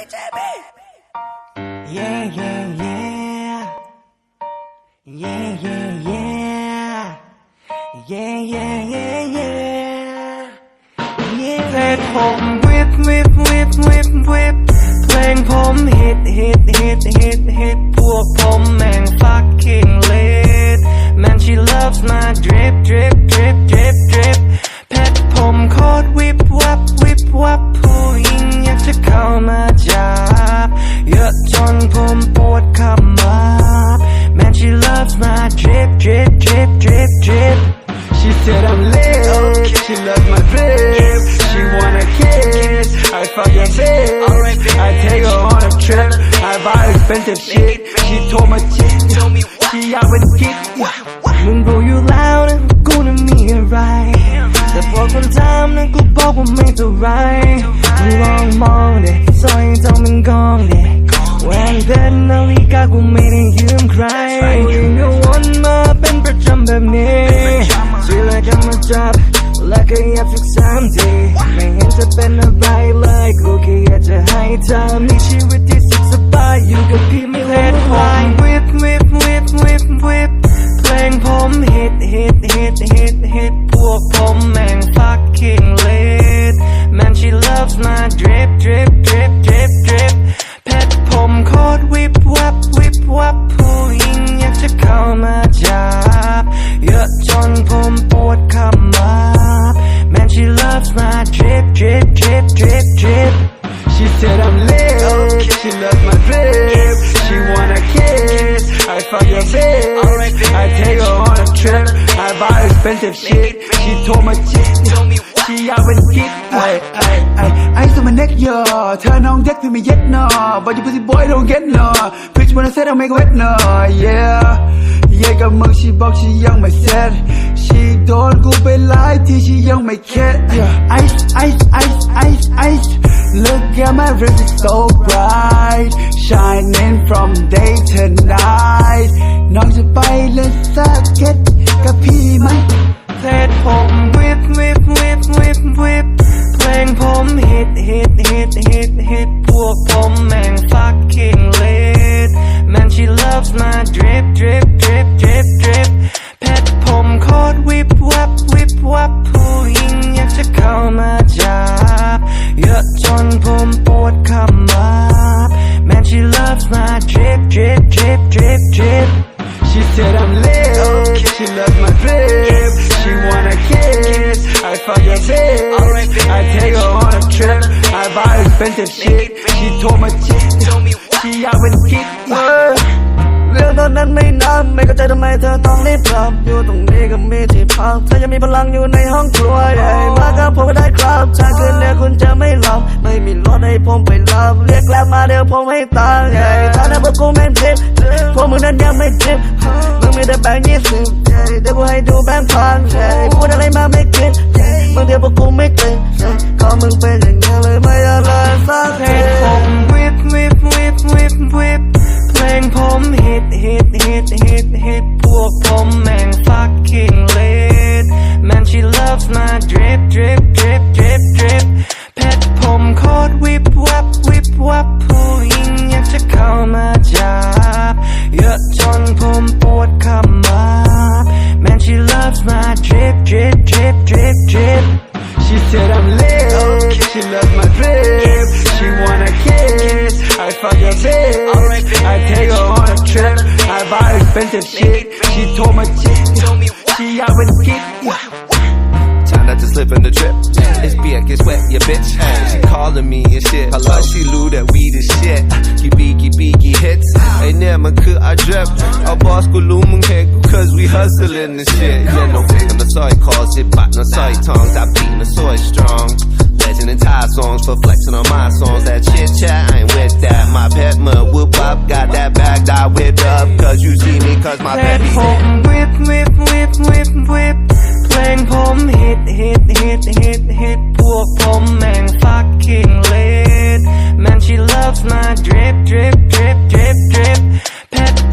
Yeah, yeah, yeah. Yeah, yeah, yeah. Yeah, yeah, yeah, yeah. Yeah. เพลงผมวิบวิบวิบวิบวิบเพลงผมฮิตฮิตฮิตฮิตฮิตพวกผมแม่ง fucking lit Man she loves my drip drip drip drip drip เพชรผมโคตรวิบวับวิบวับผู้หญิงอยากจะเข้ามาจับเยอะจนผมปวดขมับ Man she loves my drip drip drip drip drip She said I'm lit, she loves my drip. She wanna kiss, I fucking bitch. I take her on a trip, I buy expensive shit. She told my chick, she out with the kid. มึงรู้อยู่แล้วนะกูน่ะมีอะไรแต่พอคนถามนะกูบอกว่าไม่เท่าไรมึงลองมองดิสร้อยทองมันกองดิแหวนเพชรนาฬิกากูไม่ได้ยืมใครยิ่งก็วนมาเป็นประจำแบบนี้ทีไรก็มาจับและก็อยากสัก3 ทีไม่เห็นจะเป็นอะไรเลยกูแค่อยากจะให้เธอมีชีวิตที่สุขสบายอยู่กับพี่ไม่เพศพายวิบวิบวิบวิบวิบเพลงผมฮิตฮิตฮิตฮิตฮิตพวกผมแม่ง fucking lit Man she loves my drip drip drip drip drip เพชรผมโคตรวิบวับวิบวับผู้หญิงอยากจะเข้ามาจับเยอะจนผมปวดขมับ Man she loves my drip drip drip drip drip She said I'm lit, she loves my drip. She wanna kiss, I fucking bitch. I take her on a trip, I buy expensive shit. She told my chick, she out with the kid. Ice on my neck, yo. เธอน้องเด็กพี่ไม่เย็ดหนอ But you pussy boy don't get no. Bitch when I said I'll make it wet no. Yeah. กับมึง she บอก she ยังไม่เสร็จ she โดนกูไปหลายที่ she ยังไม่เข็ด Ice ice ice ice ice Look at my wrist is so bright Shining from day to night น้องจะไปเล่นสเก็ตกับพี่ไหมเพชรผมวิบวิบวิบวิบวิบเพลงผมฮิตฮิตฮิตฮิตฮิตพวกผมแม่ง fucking lit Man she loves my drip drip drip drip drip เพชรผมโคตรวิบวับวิบวับผู้หญิงอยากจะเข้ามาจับเยอะจนผมปวดขมับ Man she loves my drip drip drip drip drip She said I'm lit, she loves my drip. She wanna kiss, I fucking bitch. I take her on a trip, I buy expensive shit. She told my chick, she out with the kid. เรื่องตอนนั้นไม่นานไม่เข้าใจทำไมเธอต้องรีบกลับอยู่ตรงนี้ก็มีที่พักเธอยังมีพลังอยู่ในห้องครัวใหญ่มากับผมก็ได้ครับถ้าคืนนี้คุณจะไม่หลับไม่มีรถให้ผมไปรับเรียกแล้วมาเดี๋ยวผมให้ตังค์ถ้านั้นพวกกูไม่ทิปพวกมึงนั้นยังไม่ทิปมึงมีแต่แบงค์20เดี๋ยวกูให้ดูแบงค์1,000พูดอะไรมาไม่คิดบางเดียวพวกกูไม่ตื่นก็มึงเป็นอย่างนี้เลยไม่อะไรสักทีผมวิบวิบวิบวิบวิบเพลงผมฮิตฮิตฮิตฮิตฮิตพวกผมแม่ง fucking lit Man she loves my drip drip drip drip drip เพชรผมโคตรวิบวับวิบวับผู้หญิงอยากจะเข้ามาจับเยอะจนผมปวดขมับ Man she loves my drip drip drip drip drip She said I'm lit, she loves my drip. She wanna kiss, I fucking bitch. I take her on a trip, I buy expensive shit. She told my chick, she out with the kid. Time not to slip in the drip. It's beer, gets wet, your bitch. She calling me and shit. Hello, she knew that we the shit. Beaky hits. Ain't never could I drip. Our boss go looming head, cause we hustling and shit. Yeah, no fake on the soy calls, it bot no soy tongues. I beat the soy strong. Legend and Thai songs for flexing on my songs. That chit chat, I ain't with that. My pet mud whoop up, got that bag, I whipped up. Cause you see me, cause my pet be whip, whip, whip, whip, whip. เพลงผมฮิตฮิตฮิตฮิตฮิตพวกผมแม่ง fucking lit Man she loves my drip drip drip drip drip